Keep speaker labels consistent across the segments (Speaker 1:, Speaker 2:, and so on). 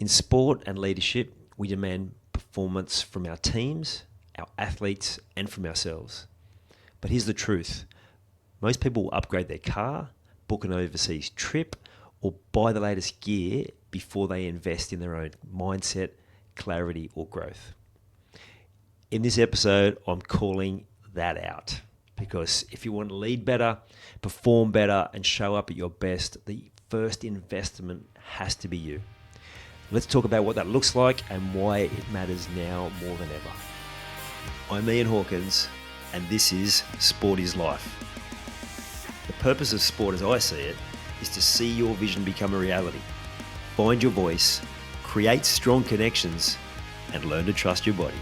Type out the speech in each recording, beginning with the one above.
Speaker 1: In sport and leadership, we demand performance from our teams, our athletes, and from ourselves. But here's the truth. Most people will upgrade their car, book an overseas trip, or buy the latest gear before they invest in their own mindset, clarity, or growth. In this episode, I'm calling that out because if you want to lead better, perform better, and show up at your best, the first investment has to be you. Let's talk about what that looks like and why it matters now more than ever. I'm Ian Hawkins, and this is Sport is Life. The purpose of sport, as I see it, is to see your vision become a reality. Find your voice, create strong connections, and learn to trust your body.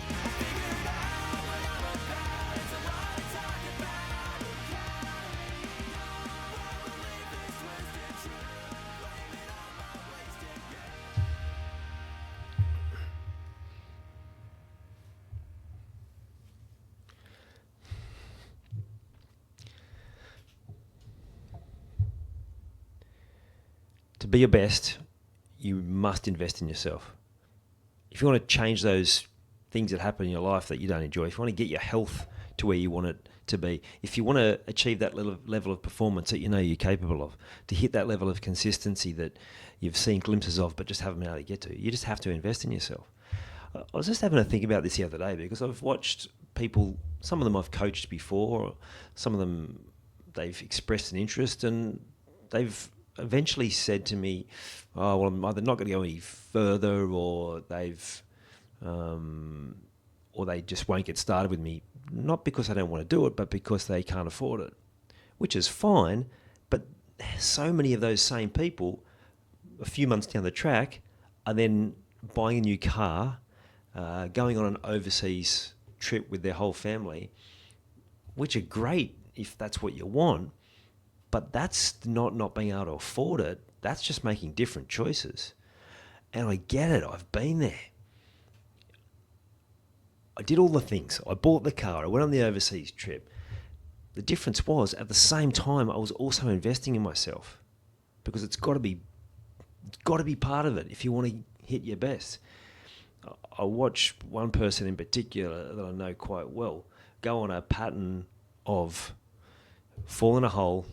Speaker 1: To be your best, you must invest in yourself. If you want to change those things that happen in your life that you don't enjoy, if you want to get your health to where you want it to be, if you want to achieve that level of performance that you know you're capable of, to hit that level of consistency that you've seen glimpses of but just haven't been able to get to, you just have to invest in yourself. I was just having to think about this the other day because I've watched people, some of them I've coached before, some of them they've expressed an interest and they've eventually said to me, "Oh, well, I'm either not going to go any further, or they just won't get started with me." Not because I don't want to do it, but because they can't afford it, which is fine. But so many of those same people, a few months down the track, are then buying a new car, going on an overseas trip with their whole family, which are great if that's what you want. But that's not being able to afford it. That's just making different choices. And I get it. I've been there. I did all the things. I bought the car. I went on the overseas trip. The difference was, at the same time, I was also investing in myself because it's got to be part of it if you want to hit your best. I watch one person in particular that I know quite well go on a pattern of fall in a hole,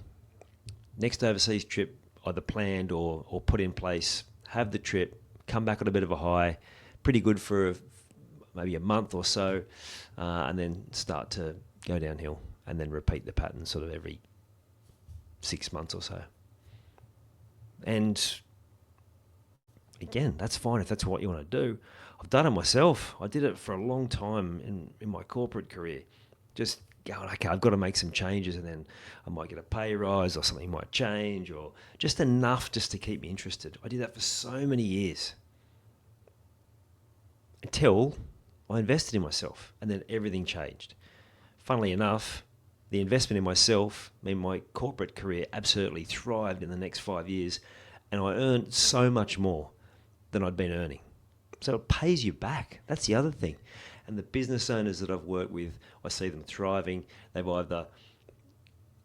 Speaker 1: next overseas trip either planned or put in place, have the trip, come back on a bit of a high, pretty good for maybe a month or so, and then start to go downhill and then repeat the pattern sort of every 6 months or so. And again, that's fine if that's what you want to do. I've done it myself. I did it for a long time in my corporate career. Just going, okay, I've got to make some changes and then I might get a pay rise or something might change or just enough just to keep me interested. I did that for so many years until I invested in myself and then everything changed. Funnily enough, the investment in myself meant my corporate career absolutely thrived in the next 5 years and I earned so much more than I'd been earning. So it pays you back. That's the other thing. And the business owners that I've worked with, I see them thriving. They've either,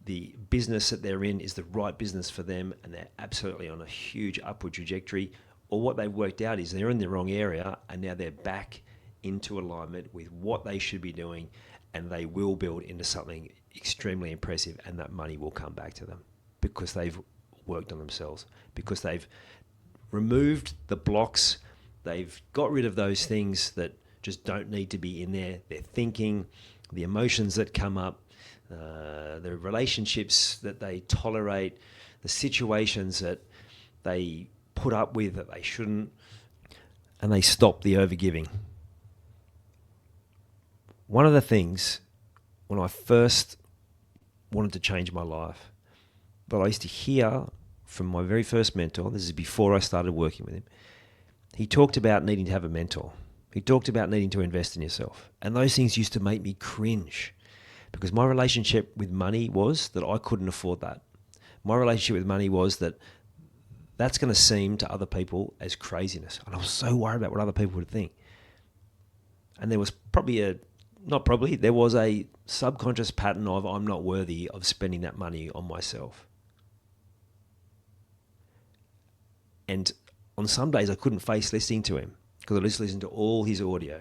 Speaker 1: the business that they're in is the right business for them and they're absolutely on a huge upward trajectory, or what they've worked out is they're in the wrong area and now they're back into alignment with what they should be doing and they will build into something extremely impressive and that money will come back to them because they've worked on themselves, because they've removed the blocks, they've got rid of those things that just don't need to be in there. Their thinking, the emotions that come up, the relationships that they tolerate, the situations that they put up with that they shouldn't, and they stop the overgiving. One of the things when I first wanted to change my life, but I used to hear from my very first mentor, this is before I started working with him, he talked about needing to have a mentor. He talked about needing to invest in yourself. And those things used to make me cringe because my relationship with money was that I couldn't afford that. My relationship with money was that that's going to seem to other people as craziness. And I was so worried about what other people would think. And there was there was a subconscious pattern of I'm not worthy of spending that money on myself. And on some days I couldn't face listening to him because I just listened to all his audio,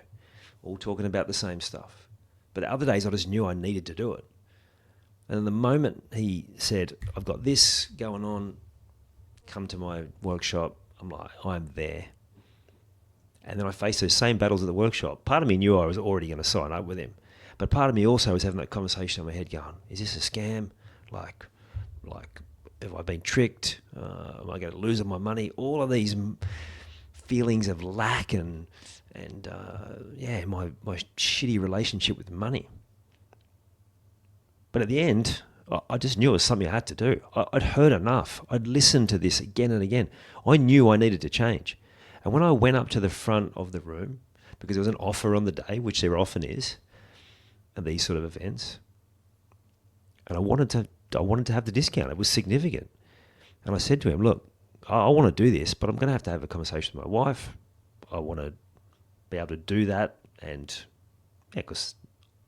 Speaker 1: all talking about the same stuff. But other days I just knew I needed to do it. And the moment he said, I've got this going on, come to my workshop, I'm like, I'm there. And then I faced those same battles at the workshop. Part of me knew I was already going to sign up with him. But part of me also was having that conversation in my head going, is this a scam? Like, have I been tricked? Am I going to lose all my money? All of these feelings of lack and my shitty relationship with money. But at the end, I just knew it was something I had to do. I'd heard enough. I'd listened to this again and again. I knew I needed to change. And when I went up to the front of the room, because there was an offer on the day, which there often is, at these sort of events, and I wanted to have the discount. It was significant. And I said to him, look, I want to do this, but I'm going to have a conversation with my wife. I want to be able to do that. And because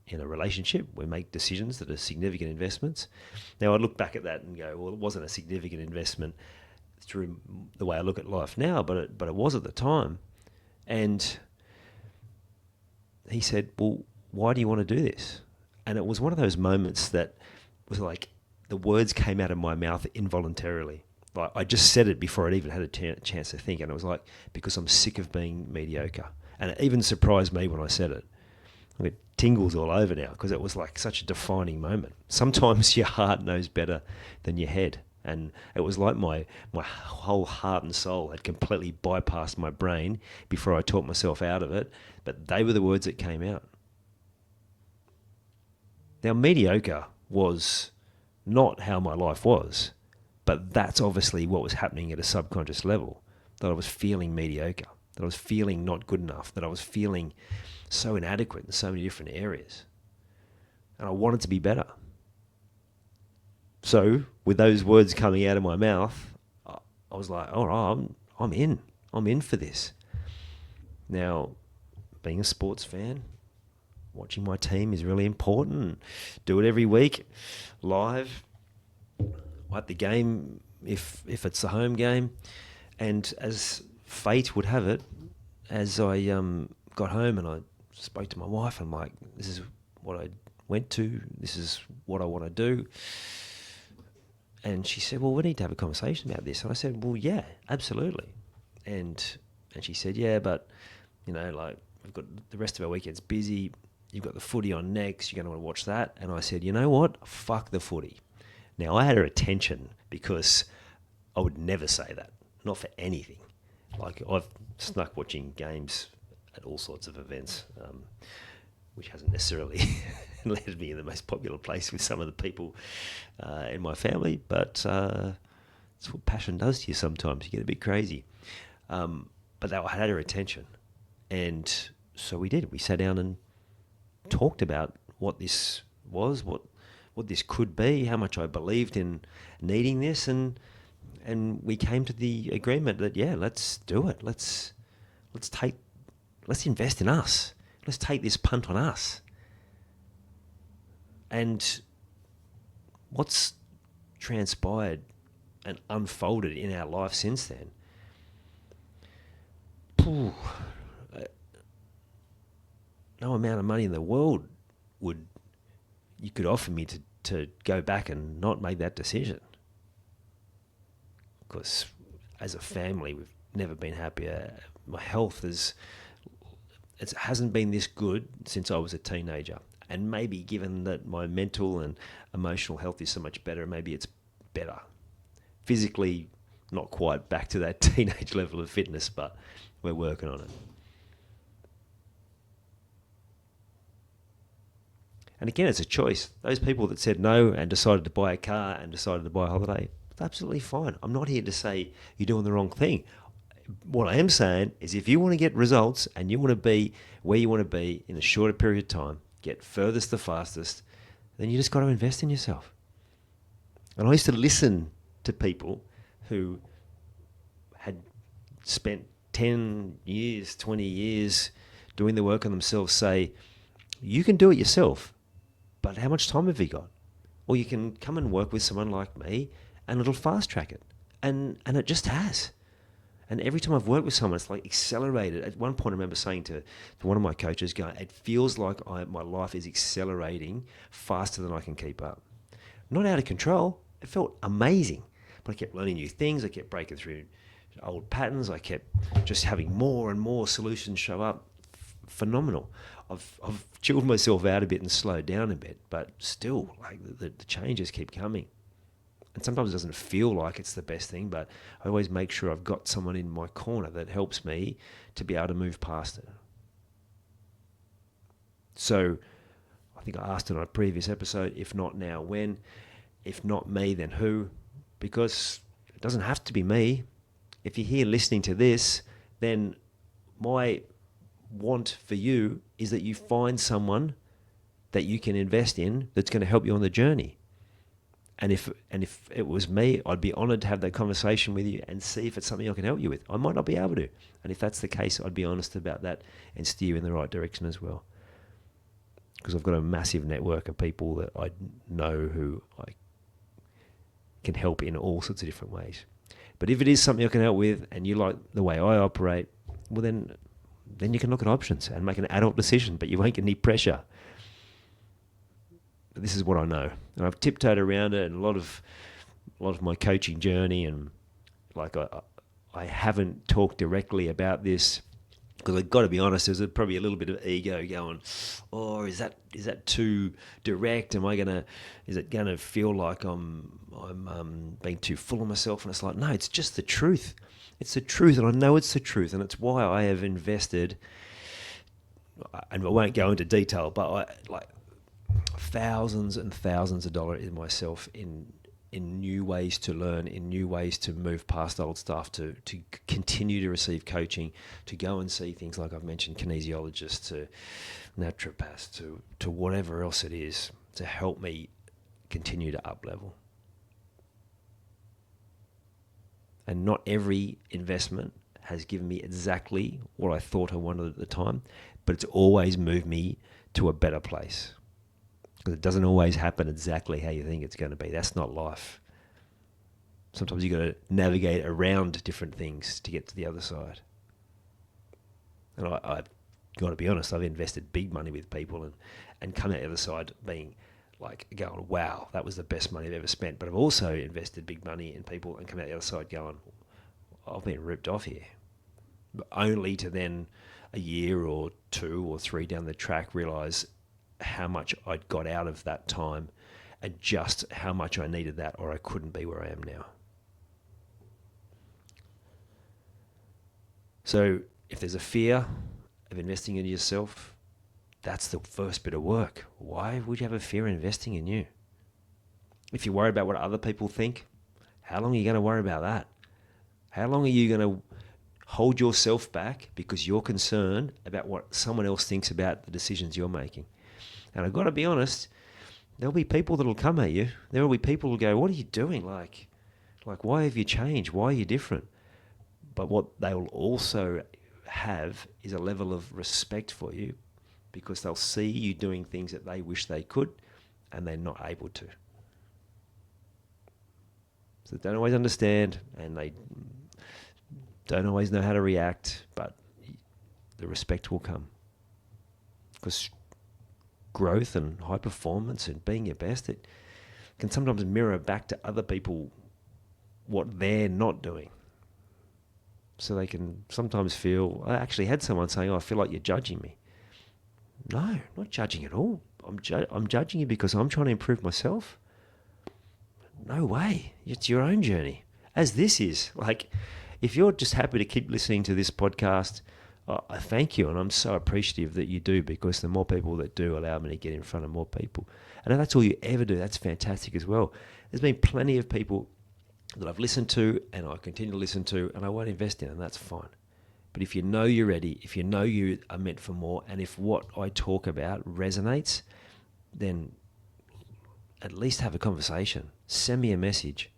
Speaker 1: in a relationship, we make decisions that are significant investments. Now, I look back at that and go, well, it wasn't a significant investment through the way I look at life now, but it was at the time. And he said, well, why do you want to do this? And it was one of those moments that was like the words came out of my mouth involuntarily. Like I just said it before I'd even had a chance to think. And it was like, because I'm sick of being mediocre. And it even surprised me when I said it. I mean, tingles all over now because it was like such a defining moment. Sometimes your heart knows better than your head. And it was like my whole heart and soul had completely bypassed my brain before I talked myself out of it. But they were the words that came out. Now, mediocre was not how my life was, but that's obviously what was happening at a subconscious level, that I was feeling mediocre, that I was feeling not good enough, that I was feeling so inadequate in so many different areas. And I wanted to be better. So, with those words coming out of my mouth, I was like, all right, I'm in. I'm in for this. Now, being a sports fan, watching my team is really important. Do it every week, live, at the game, if it's the home game. And as fate would have it, as I got home and I spoke to my wife, I'm like, this is what I went to. This is what I want to do. And she said, well, we need to have a conversation about this. And I said, well, yeah, absolutely. And she said, yeah, but, we've got the rest of our weekend's busy. You've got the footy on next. You're going to want to watch that. And I said, you know what? Fuck the footy. Now, I had her attention because I would never say that. Not for anything. Like, I've snuck watching games at all sorts of events, which hasn't necessarily led me in the most popular place with some of the people in my family. But it's what passion does to you sometimes. You get a bit crazy. But I had her attention. And so we did. We sat down and talked about what this was, what this could be, how much I believed in needing this, and we came to the agreement that let's do it. Let's invest in us. Let's take this punt on us. And what's transpired and unfolded in our life since then? No amount of money in the world you could offer me to go back and not make that decision. Because as a family, we've never been happier. My health it hasn't been this good since I was a teenager. And maybe given that my mental and emotional health is so much better, maybe it's better. Physically, not quite back to that teenage level of fitness, but we're working on it. And again, it's a choice. Those people that said no and decided to buy a car and decided to buy a holiday, it's absolutely fine. I'm not here to say you're doing the wrong thing. What I am saying is if you want to get results and you want to be where you want to be in a shorter period of time, get furthest the fastest, then you just got to invest in yourself. And I used to listen to people who had spent 10 years, 20 years doing the work on themselves say, you can do it yourself, but how much time have you got? Or you can come and work with someone like me and it'll fast track it. And it just has. And every time I've worked with someone, it's like accelerated. At one point, I remember saying to one of my coaches, going, it feels like my life is accelerating faster than I can keep up. Not out of control. It felt amazing. But I kept learning new things. I kept breaking through old patterns. I kept just having more and more solutions show up. Phenomenal. I've chilled myself out a bit and slowed down a bit, but still, like the changes keep coming. And sometimes it doesn't feel like it's the best thing, but I always make sure I've got someone in my corner that helps me to be able to move past it. So I think I asked in a previous episode, if not now, when? If not me, then who? Because it doesn't have to be me. If you're here listening to this, then my want for you is that you find someone that you can invest in that's going to help you on the journey. And if it was me, I'd be honoured to have that conversation with you and see if it's something I can help you with. I might not be able to. And if that's the case, I'd be honest about that and steer you in the right direction as well. Because I've got a massive network of people that I know who I can help in all sorts of different ways. But if it is something I can help with and you like the way I operate, well then you can look at options and make an adult decision, but you won't get any pressure. But this is what I know. And I've tiptoed around it, and a lot of my coaching journey, and like I haven't talked directly about this because I've got to be honest, there's probably a little bit of ego going, oh, is that too direct? Is it gonna feel like I'm being too full of myself? And it's like, no, it's just the truth. It's the truth, and I know it's the truth, and it's why I have invested, and I won't go into detail, but I like thousands and thousands of dollars in myself in new ways to learn, in new ways to move past old stuff, to continue to receive coaching, to go and see things like I've mentioned, kinesiologists, to naturopaths, to whatever else it is, to help me continue to up level. And not every investment has given me exactly what I thought I wanted at the time, but it's always moved me to a better place. Because it doesn't always happen exactly how you think it's going to be. That's not life. Sometimes you've got to navigate around different things to get to the other side. And I've got to be honest, I've invested big money with people and come out the other side being like going, wow, that was the best money I've ever spent. But I've also invested big money in people and come out the other side going, I've been ripped off here. But only to then a year or 2 or 3 down the track realise how much I'd got out of that time and just how much I needed that, or I couldn't be where I am now. So if there's a fear of investing in yourself, that's the first bit of work. Why would you have a fear of investing in you? If you worry about what other people think, how long are you going to worry about that? How long are you going to hold yourself back because you're concerned about what someone else thinks about the decisions you're making? And I've got to be honest, there'll be people that'll come at you. There will be people who go, what are you doing? Like, why have you changed? Why are you different? But what they will also have is a level of respect for you because they'll see you doing things that they wish they could and they're not able to. So they don't always understand and they don't always know how to react, but the respect will come. Because growth and high performance and being your best, it can sometimes mirror back to other people what they're not doing. So they can sometimes feel, I actually had someone saying, I feel like you're judging me. No, not judging at all. I'm judging you because I'm trying to improve myself. No way. It's your own journey. As this is. Like, if you're just happy to keep listening to this podcast, I thank you, and I'm so appreciative that you do, because the more people that do allow me to get in front of more people. And if that's all you ever do, that's fantastic as well. There's been plenty of people that I've listened to and I continue to listen to and I won't invest in, and that's fine. But if you know you're ready, if you know you are meant for more, and if what I talk about resonates, then at least have a conversation. Send me a message.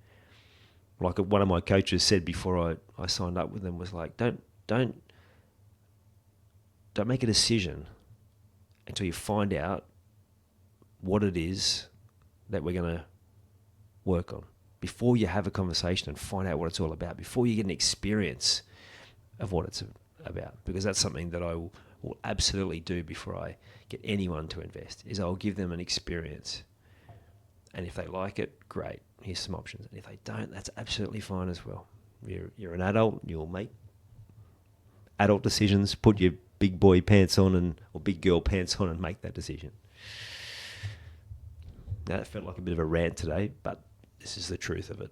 Speaker 1: Like one of my coaches said before I signed up with them was like, don't make a decision until you find out what it is that we're going to work on. Before you have a conversation and find out what it's all about, before you get an experience of what it's about, because that's something that I will absolutely do before I get anyone to invest, is I'll give them an experience. And if they like it, great, here's some options. And if they don't, that's absolutely fine as well. You're an adult, you'll make adult decisions, put your big boy pants on or big girl pants on and make that decision. Now, that felt like a bit of a rant today, but this is the truth of it.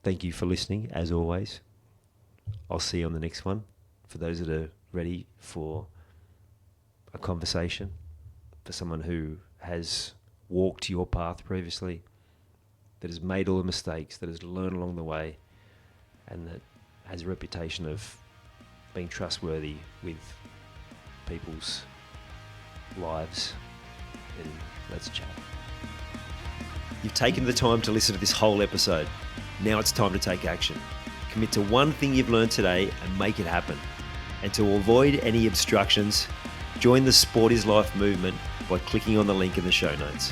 Speaker 1: Thank you for listening, as always. I'll see you on the next one. For those that are ready for a conversation, for someone who has walked your path previously, that has made all the mistakes, that has learned along the way, and that has a reputation of being trustworthy with people's lives, then let's chat. You've taken the time to listen to this whole episode. Now it's time to take action. Commit to one thing you've learned today and make it happen. And to avoid any obstructions, join the Sport is Life movement by clicking on the link in the show notes.